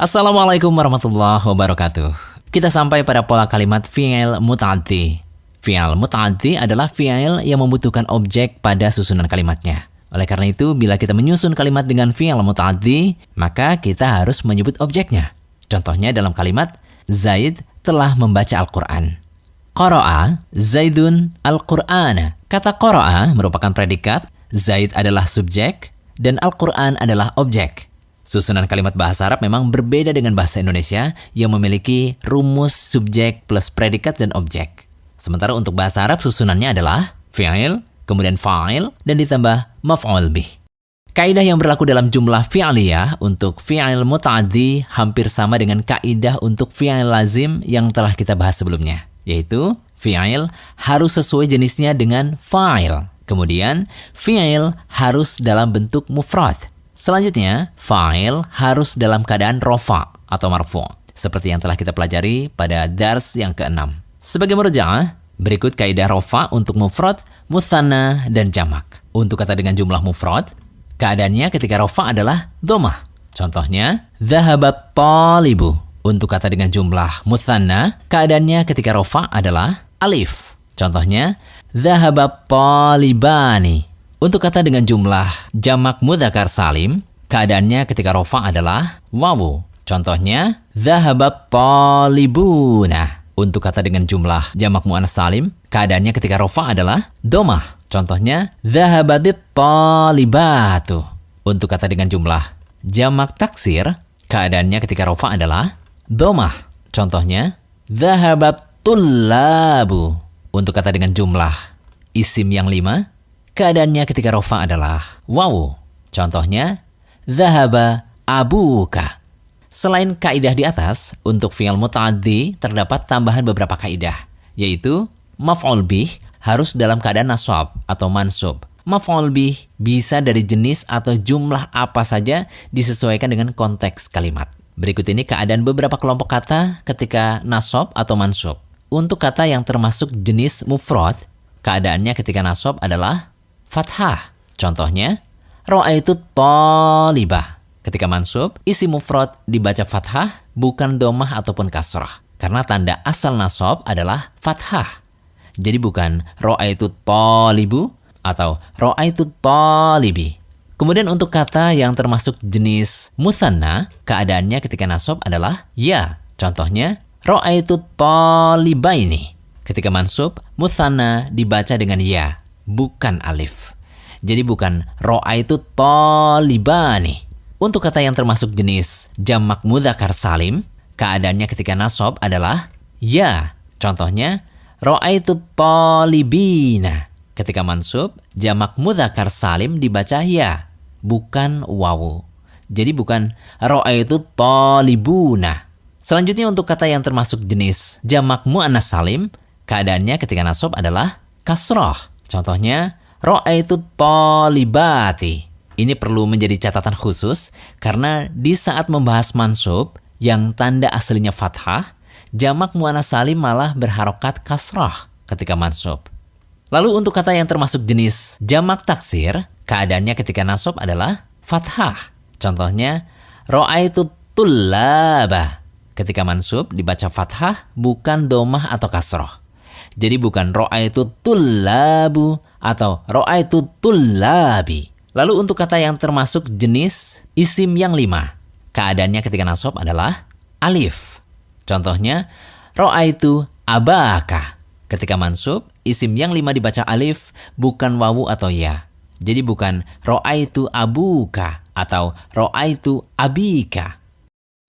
Assalamualaikum warahmatullahi wabarakatuh. Kita sampai pada pola kalimat fi'il muta'addi. Fi'il muta'addi adalah fi'il yang membutuhkan objek pada susunan kalimatnya. Oleh karena itu, bila kita menyusun kalimat dengan fi'il muta'addi, maka kita harus menyebut objeknya. Contohnya dalam kalimat, Zaid telah membaca Al-Quran. Qara'a Zaidun Al-Qur'ana. Kata qara'a merupakan predikat, Zaid adalah subjek, dan Al-Quran adalah objek. Susunan kalimat bahasa Arab memang berbeda dengan bahasa Indonesia yang memiliki rumus subjek plus predikat dan objek. Sementara untuk bahasa Arab susunannya adalah fi'il, kemudian fa'il, dan ditambah maf'ul bih. Kaidah yang berlaku dalam jumlah fi'liyah untuk fi'il muta'addi hampir sama dengan kaidah untuk fi'il lazim yang telah kita bahas sebelumnya, yaitu fi'il harus sesuai jenisnya dengan fa'il. Kemudian fi'il harus dalam bentuk mufrad. Selanjutnya, fa'il harus dalam keadaan rofa atau marfu', seperti yang telah kita pelajari pada dars yang ke-6. Sebagai murja'ah, berikut kaidah rofa untuk mufrad, mutsanna, dan jamak. Untuk kata dengan jumlah mufrad, keadaannya ketika rofa adalah dhammah. Contohnya, dhahabat talibu. Untuk kata dengan jumlah mutsanna, keadaannya ketika rofa adalah alif. Contohnya, dhahabat talibani. Untuk kata dengan jumlah jamak mudzakkar salim, keadaannya ketika rofa adalah wawu. Contohnya, dhahabat talibuna. Untuk kata dengan jumlah jamak muannas salim, keadaannya ketika rofa adalah dhammah. Contohnya, dhahabatit talibatu. Untuk kata dengan jumlah jamak taksir, keadaannya ketika rofa adalah dhammah. Contohnya, dhahabat tullabu. Untuk kata dengan jumlah isim yang 5, keadaannya ketika rofa adalah wawu. Contohnya, dhahaba abuka. Selain kaidah di atas, untuk fi'il muta'addi terdapat tambahan beberapa kaidah, yaitu maf'ul bih harus dalam keadaan nasab atau mansub. Maf'ul bih bisa dari jenis atau jumlah apa saja disesuaikan dengan konteks kalimat. Berikut ini keadaan beberapa kelompok kata ketika nasab atau mansub. Untuk kata yang termasuk jenis mufrad, keadaannya ketika nasab adalah fathah. Contohnya, ra'aitu talibah. Ketika mansub, isi mufrad dibaca fathah, bukan dhammah ataupun kasrah. Karena tanda asal nasab adalah fathah. Jadi bukan ra'aitu talibu atau ra'aitu talibi. Kemudian untuk kata yang termasuk jenis mutsanna, keadaannya ketika nasab adalah ya. Contohnya, ra'aitu talibaini. Ketika mansub, mutsanna dibaca dengan ya, bukan alif. Jadi bukan ra'aitu talibani. Untuk kata yang termasuk jenis jamak mudzakkar salim, keadaannya ketika nasab adalah ya. Contohnya, ra'aitu talibina. Ketika mansub, jamak mudzakkar salim dibaca ya, bukan wawu. Jadi bukan ra'aitu talibuna. Selanjutnya untuk kata yang termasuk jenis jamak muannas salim, keadaannya ketika nasab adalah kasrah. Contohnya, ra'aitu talibati. Ini perlu menjadi catatan khusus karena di saat membahas mansub yang tanda aslinya fathah, jamak muannas salim malah berharokat kasrah ketika mansub. Lalu untuk kata yang termasuk jenis jamak taksir, keadaannya ketika nasab adalah fathah. Contohnya, ra'aitu tullaba. Ketika mansub dibaca fathah, bukan dhammah atau kasrah. Jadi bukan ra'aitu tullabu atau ra'aitu tullabi. Lalu untuk kata yang termasuk jenis isim yang 5, keadaannya ketika nasab adalah alif. Contohnya, ra'aitu abaka. Ketika mansub, isim yang 5 dibaca alif, bukan wawu atau ya. Jadi bukan ra'aitu abuka atau ra'aitu abika.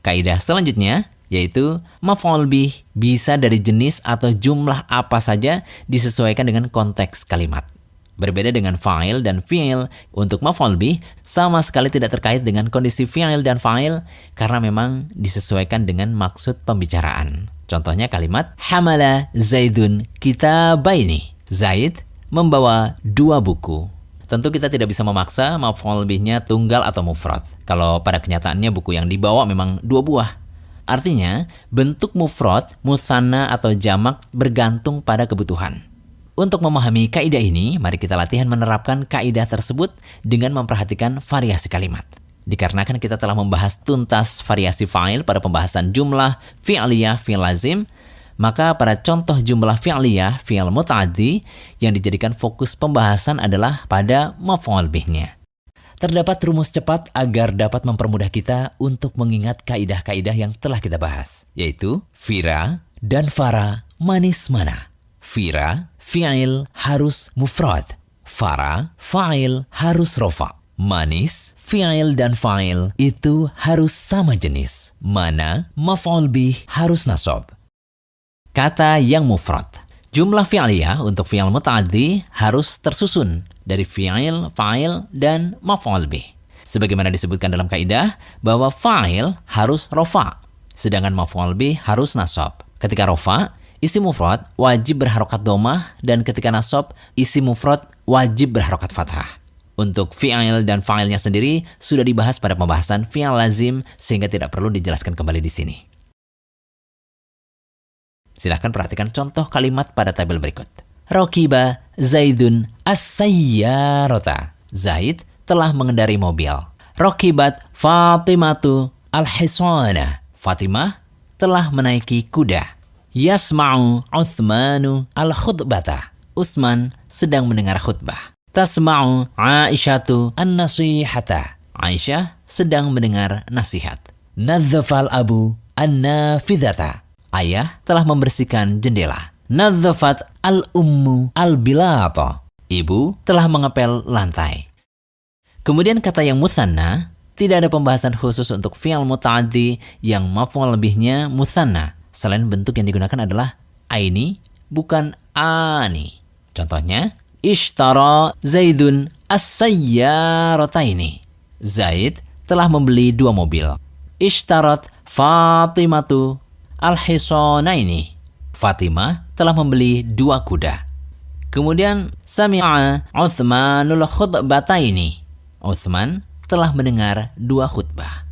Kaidah selanjutnya yaitu maf'ul bih bisa dari jenis atau jumlah apa saja disesuaikan dengan konteks kalimat. Berbeda dengan fa'il dan fi'il, untuk maf'ul bih sama sekali tidak terkait dengan kondisi fi'il dan fa'il karena memang disesuaikan dengan maksud pembicaraan. Contohnya kalimat hamala Zaidun kitabaini. Zaid membawa 2 buku. Tentu kita tidak bisa memaksa maf'ul bihnya tunggal atau mufrad. Kalau pada kenyataannya buku yang dibawa memang 2 buah. Artinya, bentuk mufrad, mutsanna atau jamak bergantung pada kebutuhan. Untuk memahami kaidah ini, mari kita latihan menerapkan kaidah tersebut dengan memperhatikan variasi kalimat. Dikarenakan kita telah membahas tuntas variasi fa'il pada pembahasan jumlah fi'liyah, fi'il lazim, maka pada contoh jumlah fi'liyah, fi'il muta'addi, yang dijadikan fokus pembahasan adalah pada maf'ul bihnya. Terdapat rumus cepat agar dapat mempermudah kita untuk mengingat kaidah-kaidah yang telah kita bahas, yaitu fira dan fara manis mana. Fira, fi'il harus mufrad. Fara, fa'il harus rofa. Manis, fi'il dan fa'il itu harus sama jenis. Mana, maf'ul bih harus nasab. Kata yang mufrad. Jumlah fi'liyah untuk fi'il muta'addi harus tersusun dari fi'il, fa'il, dan maf'ul bih. Sebagaimana disebutkan dalam kaidah bahwa fa'il harus rofa, sedangkan maf'ul bih harus nasab. Ketika rofa, isim mufrad wajib berharokat domah, dan ketika nasab, isim mufrad wajib berharokat fathah. Untuk fi'il dan fa'ilnya sendiri sudah dibahas pada pembahasan fi'il lazim, sehingga tidak perlu dijelaskan kembali di sini. Silahkan perhatikan contoh kalimat pada tabel berikut. Rakiba Zaidun as-sayyarata. Zaid telah mengendarai mobil. Rakibat Fatimatu al-hisana. Fatimah telah menaiki kuda. Yasma'u Uthmanu al-khutbata. Utsman sedang mendengar khutbah. Tasma'u Aisyatu an-nasihata. Aisyah sedang mendengar nasihat. Nadzafal abu an-nafidhata. Ayah telah membersihkan jendela. Nadzafat al-ummu al-bilata. Ibu telah mengepel lantai. Kemudian kata yang mutsanna, tidak ada pembahasan khusus untuk fi'il muta'addi yang maf'ul bihnya mutsanna. Selain bentuk yang digunakan adalah aini, bukan ani. Contohnya, ishtara Zaidun as-sayyarataini. Zaid telah membeli 2 mobil. Ishtarat Fatimatu al-hisanaini. Fatimah telah membeli 2 kuda. Kemudian sami'a Uthmanul khutbataini. Uthman telah mendengar 2 khutbah.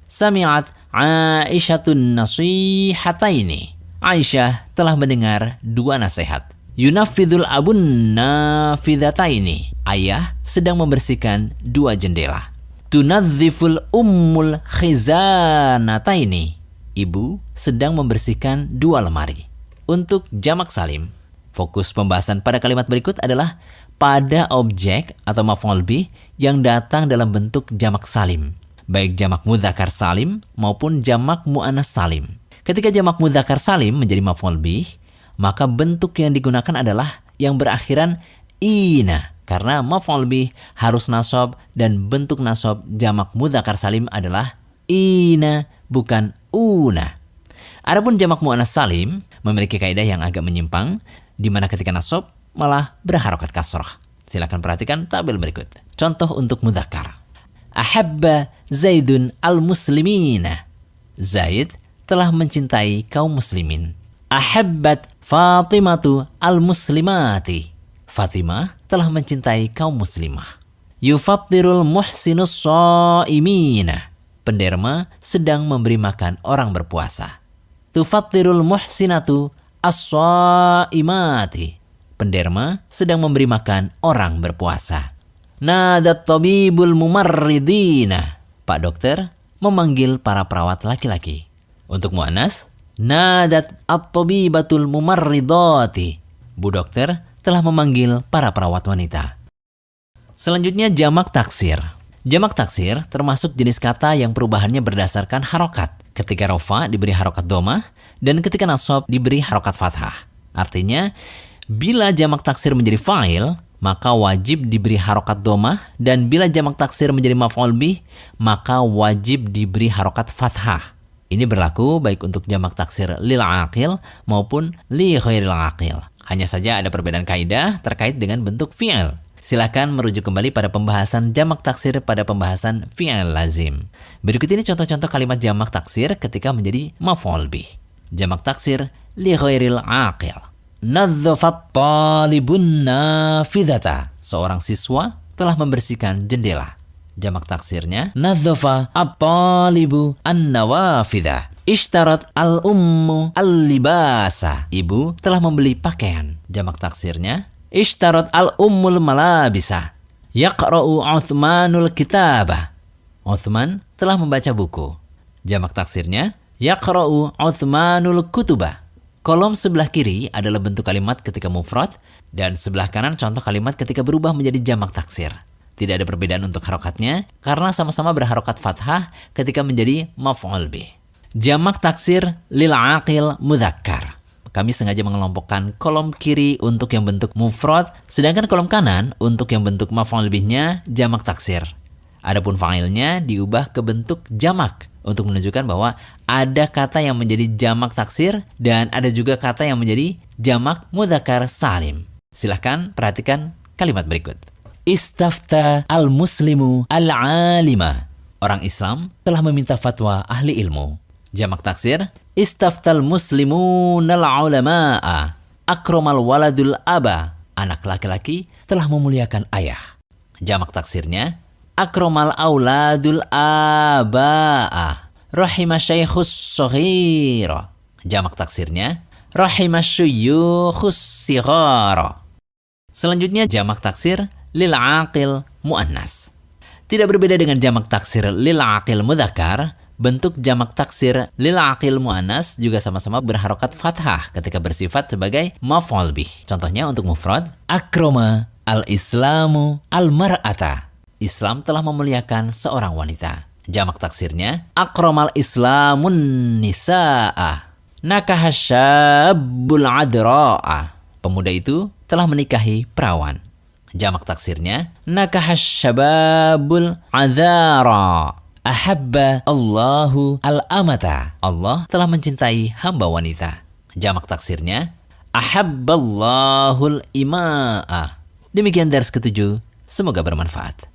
Sami'at Aisyatun nasihataini. Aisyah telah mendengar 2 nasihat. Yunafidul abun nafidhataini. Ayah sedang membersihkan 2 jendela. Tunadziful ummul khizanataini. Ibu sedang membersihkan 2 lemari. Untuk jamak salim, fokus pembahasan pada kalimat berikut adalah pada objek atau maf'ul bih yang datang dalam bentuk jamak salim, baik jamak mudzakkar salim maupun jamak muannas salim. Ketika jamak mudzakkar salim menjadi maf'ul bih, maka bentuk yang digunakan adalah yang berakhiran ina, karena maf'ul bih harus nasab dan bentuk nasab jamak mudzakkar salim adalah ina, bukan una. Adapun jamak muannas salim memiliki kaidah yang agak menyimpang, di mana ketika nasab malah berharokat kasrah. Silakan perhatikan tabel berikut. Contoh untuk mudzakkar. Ahabba Zaidun al-muslimina. Zaid telah mencintai kaum muslimin. Ahabbat Fatimatu al-muslimati. Fatimah telah mencintai kaum muslimah. Yufattirul muhsinus shaimina. Penderma sedang memberi makan orang berpuasa. Tufattirul muhsinatu as-shaimati. Penderma sedang memberi makan orang berpuasa. Nadat tabibul mumarridina. Pak dokter memanggil para perawat laki-laki. Untuk muannas, nadat at-tabibatul mumarridati. Bu dokter telah memanggil para perawat wanita. Selanjutnya jamak taksir. Jamak taksir termasuk jenis kata yang perubahannya berdasarkan harokat. Ketika rofa diberi harokat domah dan ketika nasab diberi harokat fathah. Artinya, bila jamak taksir menjadi fa'il, maka wajib diberi harokat domah, dan bila jamak taksir menjadi maf'ul bih, maka wajib diberi harokat fathah. Ini berlaku baik untuk jamak taksir lil aqil maupun li ghairil aqil. Hanya saja ada perbedaan kaidah terkait dengan bentuk fi'il. Silakan merujuk kembali pada pembahasan jamak taksir pada pembahasan fi'il lazim. Berikut ini contoh-contoh kalimat jamak taksir ketika menjadi maf'ul bih. Jamak taksir li ghairil aqil. Nadzafat talibun nafidhata. Seorang siswa telah membersihkan jendela. Jamak taksirnya nadzafa at-talibu an-nawafidha. Ishtarat al-ummu al-libasa. Ibu telah membeli pakaian. Jamak taksirnya ishtarat al-ummul malabisa. Yaqra'u Uthmanul kitabah. Uthman telah membaca buku. Jamak taksirnya, yaqra'u Uthmanul kutuba. Kolom sebelah kiri adalah bentuk kalimat ketika mufrad, dan sebelah kanan contoh kalimat ketika berubah menjadi jamak taksir. Tidak ada perbedaan untuk harokatnya, karena sama-sama berharokat fathah ketika menjadi maf'ul bih. Jamak taksir lil aqil mudzakkar. Kami sengaja mengelompokkan kolom kiri untuk yang bentuk mufrad, sedangkan kolom kanan untuk yang bentuk maf'ul bihnya jamak taksir. Adapun fa'ilnya diubah ke bentuk jamak untuk menunjukkan bahwa ada kata yang menjadi jamak taksir dan ada juga kata yang menjadi jamak mudzakkar salim. Silahkan perhatikan kalimat berikut. Istafta al-muslimu al-alima. Orang Islam telah meminta fatwa ahli ilmu. Jamak taksir, istaftal muslimun al-ulama'a. Akramal waladul aba. Anak laki-laki telah memuliakan ayah. Jamak taksirnya, akramal auladul aba'a. Rahima syaikhus soghira. Jamak taksirnya, rahima syuyukhus sighara. Selanjutnya jamak taksir lil aqil muannas. Tidak berbeda dengan jamak taksir lil aqil mudzakkar, bentuk jamak taksir lil aqil muannas juga sama-sama berharokat fathah ketika bersifat sebagai maf'ul bih. Contohnya untuk mufrad, akrama al-islamu al-mar'ata. Islam telah memuliakan seorang wanita. Jamak taksirnya, akramal islamun nisa'a. Nakahasyabul adra'a. Pemuda itu telah menikahi perawan. Jamak taksirnya, nakahasyababul adhara. Ahabba Allahu al-amata. Allah telah mencintai hamba wanita. Jamak taksirnya, ahabballahul ima'a. Demikian dars ke-7. Semoga bermanfaat.